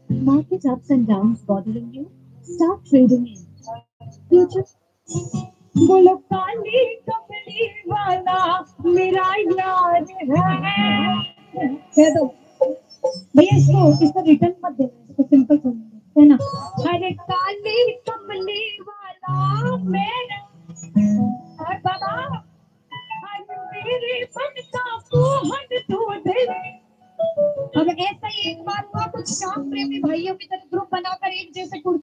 Market ups and downs bothering you? Start trading in future. बोलो काली कपड़ी वाला मेरा यार है कह दो भैया इसको रिटर्न मत देना इसको सिंपल सुनना है ना अरे काली कमली वाला मेरा और बाबा आज मेरे मन का मोहन तू दे अब ऐसा ही एक बार हुआ कुछ शाम प्रेमी भाइयों की तरह ग्रुप बनाकर एक जैसे कुर्ते